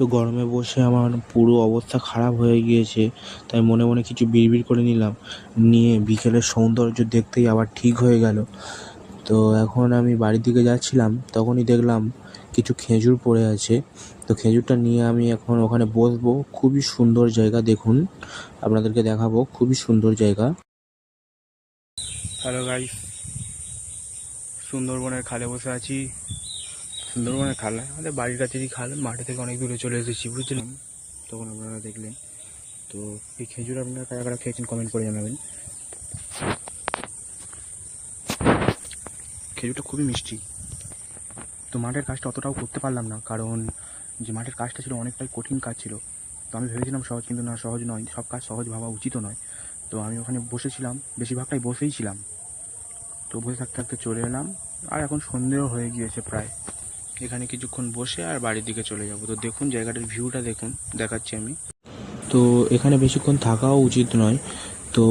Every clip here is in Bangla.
তো গরমে বসে আমার পুরো অবস্থা খারাপ হয়ে গিয়েছে, তাই মনে মনে কিছু বিড়বিড় করে নিলাম, নিয়ে বিকেলের সৌন্দর্য দেখতেই আবার ঠিক হয়ে গেল। তো এখন আমি বাড়ির দিকে যাচ্ছিলাম, তখনই দেখলাম কিছু খেজুর পড়ে আছে। তো খেজুরটা নিয়ে আমি এখন ওখানে বসবো। খুবই সুন্দর জায়গা, দেখুন আপনাদেরকে দেখাবো, খুবই সুন্দর জায়গা। হ্যালো গাইস, সুন্দরবনের খালে বসে আছি। সুন্দরবনের খাল নয়, আমাদের বাড়ির কাছেরই খাল, মাঠে থেকে অনেক দূরে চলে এসেছি, বুঝলেন। তখন আপনারা দেখলেন। তো এই খেজুর আপনারা কারা কারা খেয়েছেন কমেন্ট করে জানাবেন। খেজুরটা খুবই মিষ্টি। তো মাঠের কাজটা অতটাও করতে পারলাম না, কারণ যে মাঠের কাজটা ছিল অনেকটাই কঠিন কাজ ছিল। তো আমি ভেবেছিলাম সহজ, কিন্তু না, সহজ নয়, সব কাজ সহজ ভাবা উচিতও নয়। তো আমি ওখানে বসেছিলাম, বেশিরভাগটাই বসেই ছিলাম। তো বসে থাকতে থাকতে চলে এলাম, আর এখন সন্ধেও হয়ে গিয়েছে প্রায়। এখানে কিছুক্ষণ বসে আর বাড়ির দিকে চলে যাব। তো দেখুন জায়গাটার ভিউটা দেখুন, দেখাচ্ছি আমি। তো এখানে বেশিক্ষণ থাকাও উচিত নয়। তো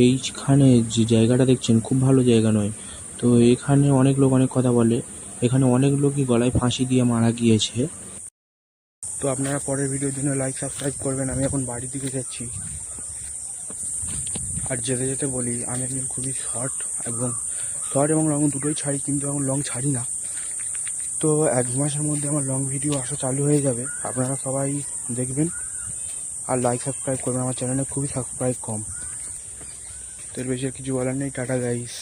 এইখানে যে জায়গাটা দেখছেন খুব ভালো জায়গা নয়। তো এখানে অনেক লোক অনেক কথা বলে, এখানে অনেক লোকই গলায় ফাঁসি দিয়ে মারা গিয়েছে। তো আপনারা পরের ভিডিওর জন্য লাইক সাবস্ক্রাইব করবেন। আমি এখন বাড়ির দিকে যাচ্ছি। আর যেতে যেতে বলি, আমি একজন খুবই শর্ট এবং লং দুটোই ছাড়ি, কিন্তু এখন লং ছাড়ি না। তো 1 মাসের মধ্যে আমার লং ভিডিও আসা চালু হয়ে যাবে, আপনারা সবাই দেখবেন আর লাইক সাবস্ক্রাইব করবেন। আমার চ্যানেলে খুবই সাবস্ক্রাইব কম। তো এর বেশি আর কিছু বলার নেই। Tata guys.